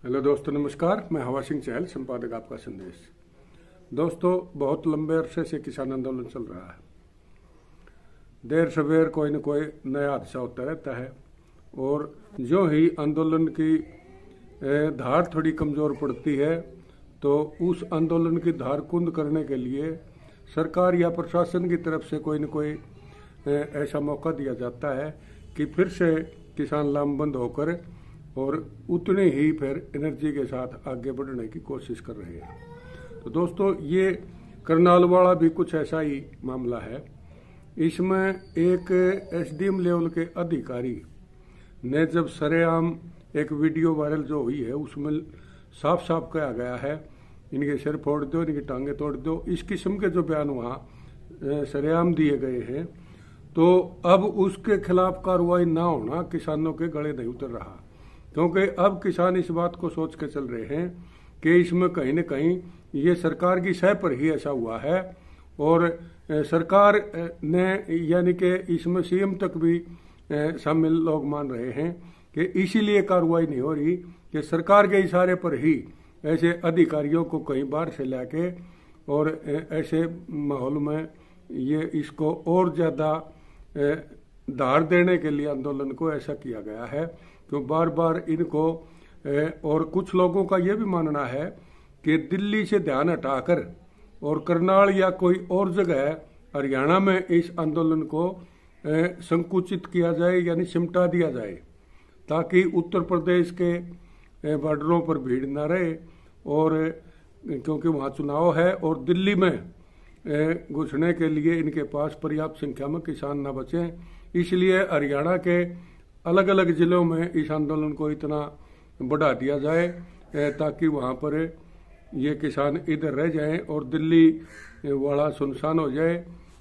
Hello दोस्तों, नमस्कार। मैं हवा सिंह चहल, संपादक आपका संदेश। दोस्तों, बहुत लंबे अरसे से किसान आंदोलन चल रहा है। देर सवेर कोई न कोई नया हादसा होता रहता है और जो ही आंदोलन की धार थोड़ी कमज़ोर पड़ती है तो उस आंदोलन की धार कुंद करने के लिए सरकार या प्रशासन की तरफ से कोई न कोई ऐसा मौका दिया जाता है कि फिर से किसान लामबंद होकर और उतने ही फिर एनर्जी के साथ आगे बढ़ने की कोशिश कर रहे हैं। तो दोस्तों, ये करनाल वाला भी कुछ ऐसा ही मामला है। इसमें एक एसडीएम लेवल के अधिकारी ने जब सरेआम एक वीडियो वायरल जो हुई है उसमें साफ साफ कहा गया है, इनके सिर फोड़ दो, इनकी टांगे तोड़ दो, इस किस्म के जो बयान वहाँ सरेआम दिए गए हैं, तो अब उसके खिलाफ कार्रवाई ना होना किसानों के गले नहीं उतर रहा। क्योंकि अब किसान इस बात को सोच के चल रहे हैं कि इसमें कहीं न कहीं ये सरकार की सह पर ही ऐसा हुआ है और सरकार ने, यानी कि इसमें सीएम तक भी शामिल लोग मान रहे हैं कि इसीलिए कार्रवाई नहीं हो रही कि सरकार के इशारे पर ही ऐसे अधिकारियों को कहीं बाहर से लाके और ऐसे माहौल में ये इसको और ज़्यादा धार देने के लिए आंदोलन को ऐसा किया गया है। तो बार बार इनको और कुछ लोगों का ये भी मानना है कि दिल्ली से ध्यान हटाकर और करनाल या कोई और जगह हरियाणा में इस आंदोलन को संकुचित किया जाए, यानी सिमटा दिया जाए, ताकि उत्तर प्रदेश के बॉर्डरों पर भीड़ न रहे। और क्योंकि वहाँ चुनाव है और दिल्ली में घुसने के लिए इनके पास पर्याप्त संख्या में किसान न बचें, इसलिए हरियाणा के अलग अलग जिलों में इस आंदोलन को इतना बढ़ा दिया जाए ताकि वहाँ पर ये किसान इधर रह जाएं और दिल्ली वाला सुनसान हो जाए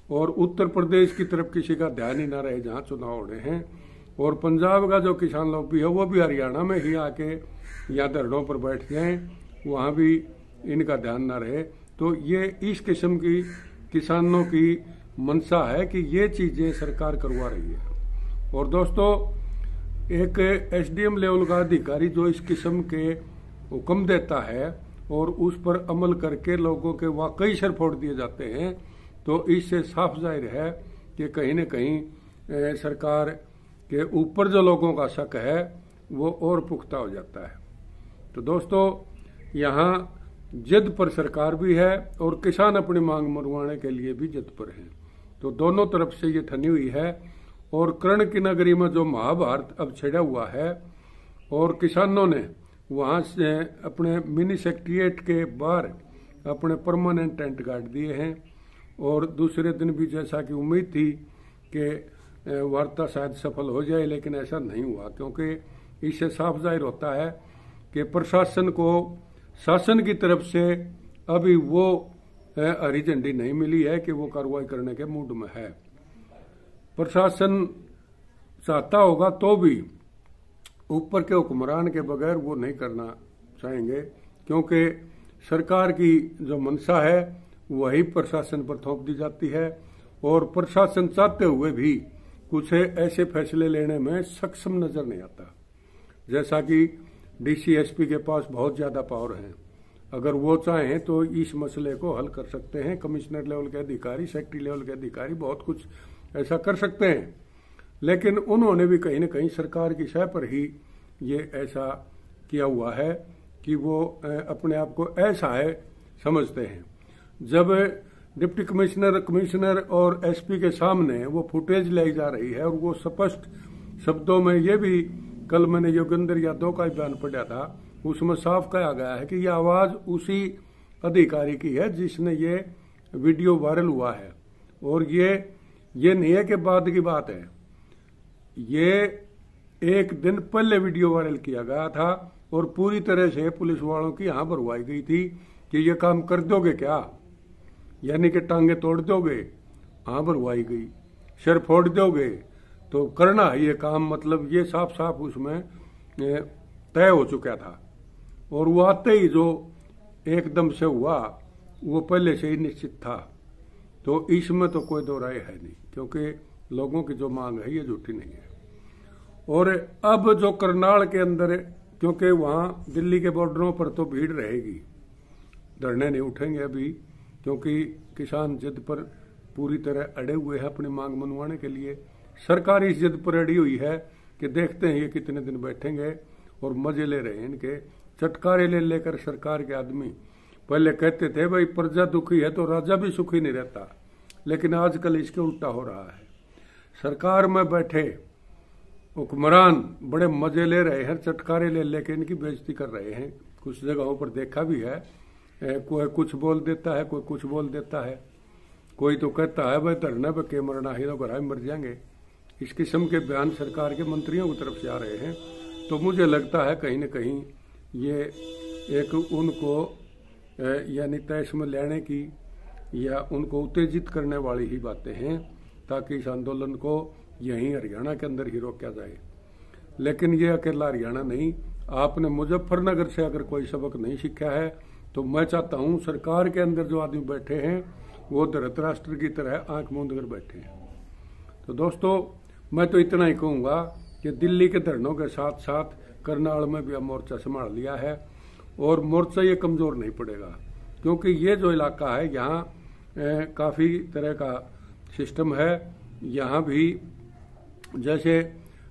और उत्तर प्रदेश की तरफ किसी का ध्यान ही ना रहे जहाँ चुनाव हो रहे हैं। और पंजाब का जो किसान लोग भी है वो भी हरियाणा में ही आके या धरनों पर बैठ जाएं, वहाँ भी इनका ध्यान ना रहे। तो ये इस किस्म की किसानों की मंशा है कि ये चीज़ें सरकार करवा रही है। और दोस्तों, एक एसडीएम लेवल का अधिकारी जो इस किस्म के हुक्म देता है और उस पर अमल करके लोगों के वाकई सर फोड़ दिए जाते हैं, तो इससे साफ जाहिर है कि कहीं न कहीं सरकार के ऊपर जो लोगों का शक है वो और पुख्ता हो जाता है। तो दोस्तों, यहाँ जिद पर सरकार भी है और किसान अपनी मांग मनवाने के लिए भी जिद पर है। तो दोनों तरफ से ये ठनी हुई है और कर्ण की नगरी में जो महाभारत अब छिड़ा हुआ है और किसानों ने वहाँ से अपने मिनी सेक्रेटेरिएट के बाहर अपने परमानेंट टेंट गाड़ दिए हैं। और दूसरे दिन भी जैसा कि उम्मीद थी कि वार्ता शायद सफल हो जाए, लेकिन ऐसा नहीं हुआ, क्योंकि इससे साफ जाहिर होता है कि प्रशासन को शासन की तरफ से अभी वो हरी झंडी नहीं मिली है कि वो कार्रवाई करने के मूड में है। प्रशासन चाहता होगा तो भी ऊपर के हुक्मरान के बगैर वो नहीं करना चाहेंगे, क्योंकि सरकार की जो मंशा है वही प्रशासन पर थोप दी जाती है और प्रशासन चाहते हुए भी कुछ ऐसे फैसले लेने में सक्षम नजर नहीं आता। जैसा कि डीसी एसपी के पास बहुत ज़्यादा पावर है, अगर वो चाहें तो इस मसले को हल कर सकते हैं। कमिश्नर लेवल के अधिकारी, सेक्रेटरी लेवल के अधिकारी बहुत कुछ ऐसा कर सकते हैं, लेकिन उन्होंने भी कहीं न कहीं सरकार की सह पर ही ये ऐसा किया हुआ है कि वो अपने आप को ऐसा है समझते हैं। जब डिप्टी कमिश्नर और एसपी के सामने वो फुटेज लाई जा रही है और वो स्पष्ट शब्दों में, ये भी कल मैंने योगेंद्र यादव का बयान पढ़ा था, उसमें साफ कहा गया है कि यह आवाज़ उसी अधिकारी की है जिसने ये वीडियो वायरल हुआ है। और ये नहीं है कि बाद की बात है, ये एक दिन पहले वीडियो वायरल किया गया था और पूरी तरह से पुलिस वालों की यहाँ भरवाई गई थी कि ये काम कर दोगे क्या, यानी कि टांगे तोड़ दोगे, हाँ भरवाई गई, सिर फोड़ दोगे, तो करना ये काम, मतलब ये साफ साफ उसमें तय हो चुका था। और वो आते ही जो एकदम से हुआ वो पहले से ही निश्चित था। तो इसमें तो कोई दो राय है नहीं, क्योंकि लोगों की जो मांग है ये झूठी नहीं है। और अब जो करनाल के अंदर क्योंकि वहाँ दिल्ली के बॉर्डरों पर तो भीड़ रहेगी, धरने नहीं उठेंगे अभी, क्योंकि किसान जिद पर पूरी तरह अड़े हुए हैं अपनी मांग मनवाने के लिए। सरकार इस जिद पर अड़ी हुई है कि देखते हैं ये कितने दिन बैठेंगे और मजे ले रहे हैं इनके। चटकारे ले लेकर सरकार के आदमी पहले कहते थे भाई प्रजा दुखी है तो राजा भी सुखी नहीं रहता, लेकिन आजकल इसके उल्टा हो रहा है। सरकार में बैठे हुक्मरान बड़े मजे ले रहे हैं, चटकारे ले लेकर इनकी बेइज्जती कर रहे हैं। कुछ जगहों पर देखा भी है, कोई कुछ बोल देता है, कोई कुछ बोल देता है, कोई तो कहता है भाई धरने पर के मरना ही तो घर मर जाएंगे। इस किस्म के बयान सरकार के मंत्रियों की तरफ से आ रहे हैं। तो मुझे लगता है कहीं न कहीं ये एक उनको यानी तैश में लेने की या उनको उत्तेजित करने वाली ही बातें हैं, ताकि इस आंदोलन को यहीं हरियाणा के अंदर ही रोका जाए। लेकिन ये अकेला हरियाणा नहीं, आपने मुजफ्फरनगर से अगर कोई सबक नहीं सीखा है तो मैं चाहता हूँ सरकार के अंदर जो आदमी बैठे हैं वो धृतराष्ट्र की तरह आंख मूंद कर बैठे हैं। तो दोस्तों मैं तो इतना ही कहूँगा कि दिल्ली के धरनों के साथ साथ करनाल में भी अब मोर्चा संभाल लिया है और मोर्चा ये कमजोर नहीं पड़ेगा, क्योंकि ये जो इलाका है यहाँ काफ़ी तरह का सिस्टम है। यहाँ भी जैसे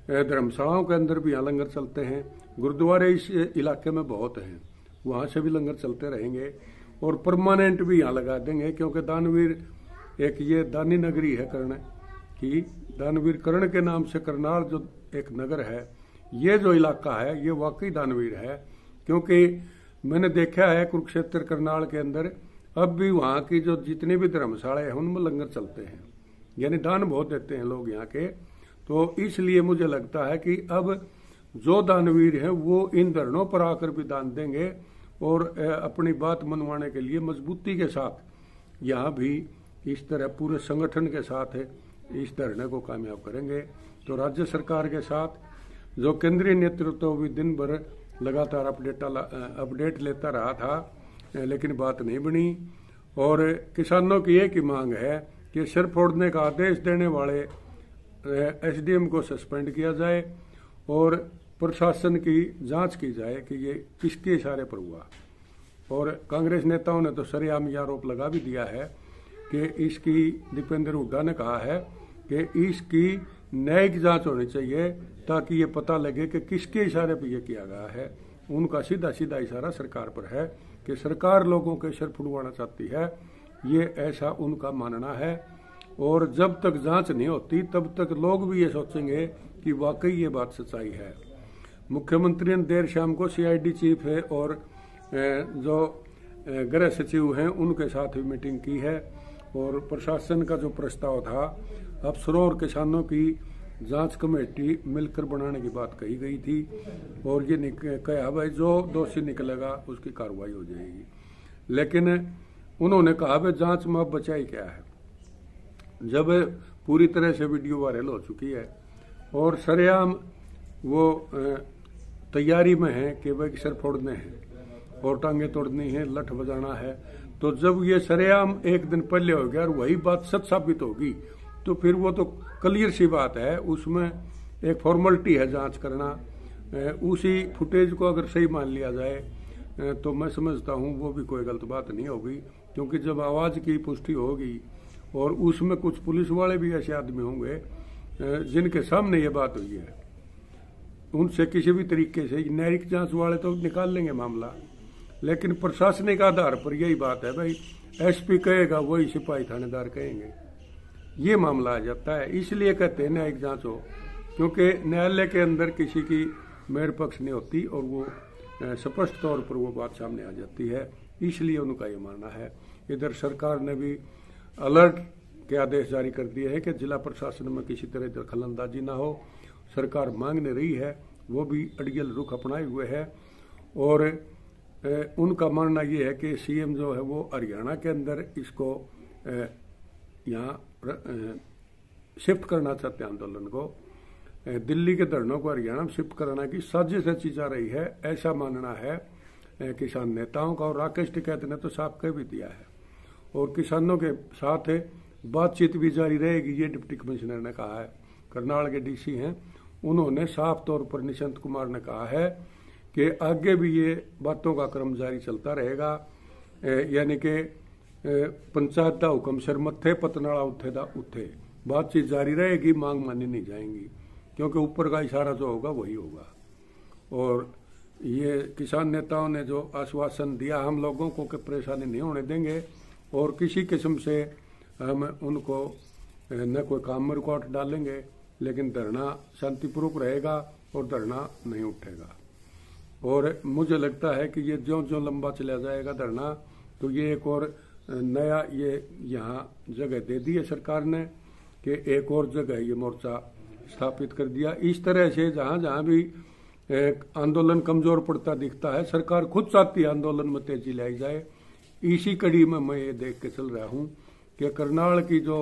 धर्मशालाओं के अंदर भी यहाँ लंगर चलते हैं, गुरुद्वारे इस इलाके में बहुत हैं, वहाँ से भी लंगर चलते रहेंगे और परमानेंट भी यहाँ लगा देंगे, क्योंकि दानवीर एक ये दानी नगरी है कर्ण की। दानवीर कर्ण के नाम से करनाल जो एक नगर है, ये जो इलाका है ये वाकई दानवीर है, क्योंकि मैंने देखा है कुरुक्षेत्र करनाल के अंदर अब भी वहाँ की जो जितनी भी धर्मशाला है उनमें लंगर चलते हैं, यानी दान बहुत देते हैं लोग यहाँ के। तो इसलिए मुझे लगता है कि अब जो दानवीर हैं वो इन धरनों पर आकर भी दान देंगे और अपनी बात मनवाने के लिए मजबूती के साथ यहाँ भी इस तरह पूरे संगठन के साथ इस धरने को कामयाब करेंगे। तो राज्य सरकार के साथ जो केंद्रीय नेतृत्व भी दिन भर लगातार अपडेट लेता रहा था, लेकिन बात नहीं बनी। और किसानों की एक ही मांग है कि सिर फोड़ने का आदेश देने वाले एसडीएम को सस्पेंड किया जाए और प्रशासन की जांच की जाए कि ये किसके इशारे पर हुआ। और कांग्रेस नेताओं ने तो सरेआम ये आरोप लगा भी दिया है कि इसकी, दीपेंद्र हुड्डा ने कहा है कि इसकी न्यायिक जांच होनी चाहिए ताकि ये पता लगे कि किसके इशारे पर यह किया गया है। उनका सीधा सीधा इशारा सरकार पर है कि सरकार लोगों के सिर फुड़वाना चाहती है, ये ऐसा उनका मानना है। और जब तक जांच नहीं होती तब तक लोग भी ये सोचेंगे कि वाकई ये बात सच्चाई है। मुख्यमंत्री ने देर शाम को सीआईडी चीफ है और जो गृह सचिव हैं उनके साथ भी मीटिंग की है और प्रशासन का जो प्रस्ताव था अफसरों और किसानों की जांच कमेटी मिलकर बनाने की बात कही गई थी और ये कहा भाई जो दोषी निकलेगा उसकी कार्रवाई हो जाएगी। लेकिन उन्होंने कहा भाई जांच में अब बचा ही क्या है, जब पूरी तरह से वीडियो वायरल हो चुकी है और सरेआम वो तैयारी में है कि भाई सिर फोड़ने हैं और टांगे तोड़नी है, लठ बजाना है। तो जब ये सरेआम एक दिन पहले हो गया और वही बात सच साबित होगी तो फिर वो तो क्लियर सी बात है, उसमें एक फॉर्मेलिटी है जांच करना। उसी फुटेज को अगर सही मान लिया जाए तो मैं समझता हूँ वो भी कोई गलत बात नहीं होगी, क्योंकि जब आवाज़ की पुष्टि होगी और उसमें कुछ पुलिस वाले भी ऐसे आदमी होंगे जिनके सामने ये बात हुई है, उनसे किसी भी तरीके से न्यायिक जांच वाले तो निकाल लेंगे मामला। लेकिन प्रशासनिक आधार पर यही बात है भाई एसपी कहेगा वही सिपाही थानेदार कहेंगे, ये मामला आ जाता है। इसलिए कहते हैं न्यायिक जांच हो, क्योंकि न्यायालय के अंदर किसी की मेयर पक्ष नहीं होती और वो स्पष्ट तौर पर वो बात सामने आ जाती है, इसलिए उनका ये मानना है। इधर सरकार ने भी अलर्ट के आदेश जारी कर दिए हैं कि जिला प्रशासन में किसी तरह दखलंदाजी ना हो। सरकार मांग नहीं रही है, वो भी अड़ियल रुख अपनाए हुए है और उनका मानना ये है कि सीएम जो है वो हरियाणा के अंदर इसको यहाँ शिफ्ट करना चाहते हैं आंदोलन को, दिल्ली के धरनों को हरियाणा में शिफ्ट कराने की साजिश रची जा रही है, ऐसा मानना है किसान नेताओं का। और राकेश टिकैत ने तो साफ कह भी दिया है और किसानों के साथ बातचीत भी जारी रहेगी, ये डिप्टी कमिश्नर ने कहा है। करनाल के डीसी हैं, उन्होंने साफ तौर पर निशंत कुमार ने कहा है कि आगे भी ये बातों का क्रम जारी चलता रहेगा। यानी कि पंचायत का हुक्म सिर मत्थे, पतनाला उठे दा उठे, बातचीत जारी रहेगी, मांग मानी नहीं जाएंगी, क्योंकि ऊपर का इशारा जो होगा वही होगा। और ये किसान नेताओं ने जो आश्वासन दिया हम लोगों को कि परेशानी नहीं होने देंगे और किसी किस्म से हम उनको न कोई काम में रुकावट डालेंगे, लेकिन धरना शांतिपूर्वक रहेगा और धरना नहीं उठेगा। और मुझे लगता है कि ये ज्यों ज्यों लंबा चला जाएगा धरना, तो ये एक और नया ये यहाँ जगह दे दी है सरकार ने कि एक और जगह ये मोर्चा स्थापित कर दिया। इस तरह से जहाँ जहाँ भी आंदोलन कमजोर पड़ता दिखता है, सरकार खुद चाहती है आंदोलन में तेजी लाई जाए। इसी कड़ी में मैं ये देख के चल रहा हूँ कि करनाल की जो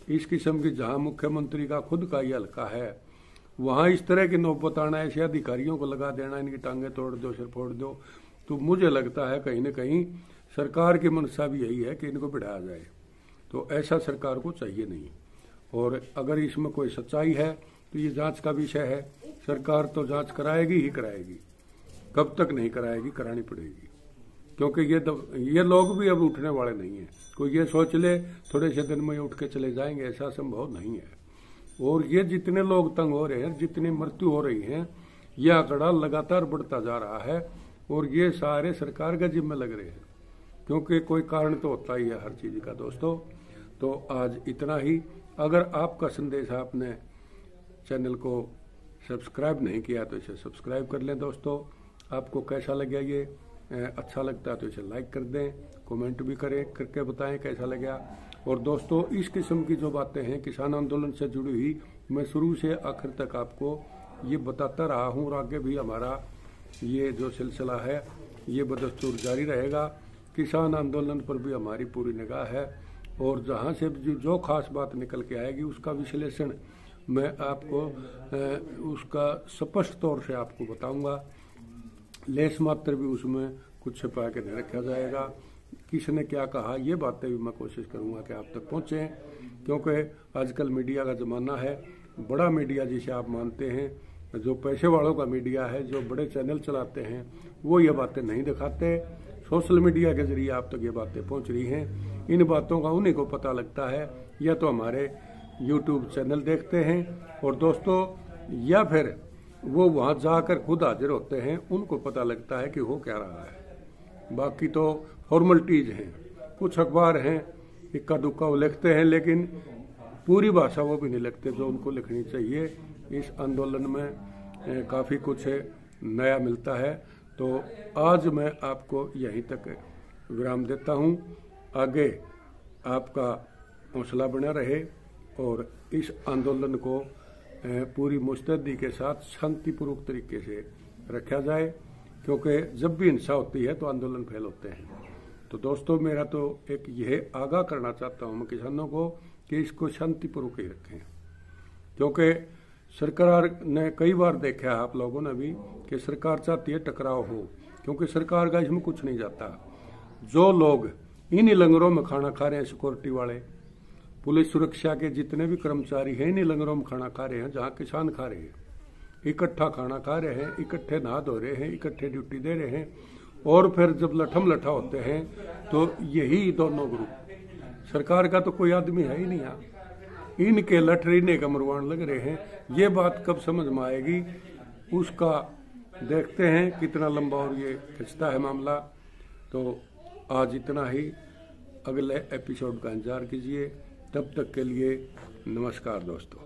इस किस्म की जहाँ मुख्यमंत्री का खुद का ही हल्का है, वहाँ इस तरह की नौबत आना, ऐसे अधिकारियों को लगा देना, इनकी टांगे तोड़ दो, सिर फोड़ दो, तो मुझे लगता है कहीं न कहीं सरकार की मंशा भी यही है कि इनको बिठाया जाए। तो ऐसा सरकार को चाहिए नहीं। और अगर इसमें कोई सच्चाई है तो ये जांच का विषय है। सरकार तो जांच कराएगी ही कराएगी, कब तक नहीं कराएगी, करानी पड़ेगी, क्योंकि ये लोग भी अब उठने वाले नहीं हैं। कोई ये सोच ले थोड़े से दिन में उठ के चले जाएंगे, ऐसा संभव नहीं है। और ये जितने लोग तंग हो रहे हैं, जितनी मृत्यु हो रही है, यह आंकड़ा लगातार बढ़ता जा रहा है और ये सारे सरकार के जिम्मे लग रहे हैं, क्योंकि कोई कारण तो होता ही है हर चीज का। दोस्तों, तो आज इतना ही। अगर आपका संदेश आपने चैनल को सब्सक्राइब नहीं किया तो इसे सब्सक्राइब कर लें। दोस्तों, आपको कैसा लगा ये, अच्छा लगता है तो इसे लाइक कर दें, कमेंट भी करें, करके बताएं कैसा लगा। और दोस्तों, इस किस्म की जो बातें हैं किसान आंदोलन से जुड़ी हुई, मैं शुरू से आखिर तक आपको ये बताता रहा हूँ और आगे भी हमारा ये जो सिलसिला है ये बदस्तूर जारी रहेगा। किसान आंदोलन पर भी हमारी पूरी निगाह है और जहाँ से जो खास बात निकल के आएगी उसका विश्लेषण मैं आपको उसका स्पष्ट तौर से आपको बताऊंगा। लेस मात्र भी उसमें कुछ छिपा के नहीं रखा जाएगा। किसने क्या कहा, ये बातें भी मैं कोशिश करूंगा कि आप तक पहुंचे, क्योंकि आजकल मीडिया का ज़माना है। बड़ा मीडिया जिसे आप मानते हैं, जो पैसे वालों का मीडिया है, जो बड़े चैनल चलाते हैं, वो ये बातें नहीं दिखाते। सोशल मीडिया के जरिए आप तक ये बातें पहुंच रही हैं। इन बातों का उन्हीं को पता लगता है, या तो हमारे YouTube चैनल देखते हैं और दोस्तों, या फिर वो वहाँ जाकर खुद हाजिर होते हैं, उनको पता लगता है कि हो क्या रहा है। बाकी तो फॉर्मलिटीज हैं। कुछ अखबार हैं इक्का दुक्का वो लिखते हैं, लेकिन पूरी भाषा वो भी नहीं लिखते जो उनको लिखनी चाहिए। इस आंदोलन में काफ़ी कुछ नया मिलता है। तो आज मैं आपको यहीं तक विराम देता हूं। आगे आपका हौसला बना रहे और इस आंदोलन को पूरी मुस्तैदी के साथ शांतिपूर्वक तरीके से रखा जाए, क्योंकि जब भी हिंसा होती है तो आंदोलन फेल होते हैं। तो दोस्तों, मेरा तो एक यह आगाह करना चाहता हूं मैं किसानों को कि इसको शांतिपूर्वक ही रखें, क्योंकि सरकार ने कई बार देखा है, आप लोगों ने भी, कि सरकार चाहती है टकराव हो, क्योंकि सरकार का इसमें कुछ नहीं जाता। जो लोग इन लंगरों में खाना खा रहे हैं, सिक्योरिटी वाले, पुलिस सुरक्षा के जितने भी कर्मचारी हैं, इन लंगरों में खाना खा रहे हैं जहाँ किसान खा रहे हैं, इकट्ठा खाना खा रहे हैं, इकट्ठे नहा धो रहे हैं, इकट्ठे ड्यूटी दे रहे हैं। और फिर जब लठम लठा होते हैं तो यही दोनों ग्रुप, सरकार का तो कोई आदमी है ही नहीं यहाँ, इनके लठरीने का मरवान लग रहे हैं। ये बात कब समझ में आएगी उसका देखते हैं कितना लंबा और ये खिंचता है मामला। तो आज इतना ही, अगले एपिसोड का इंतजार कीजिए। तब तक के लिए नमस्कार दोस्तों।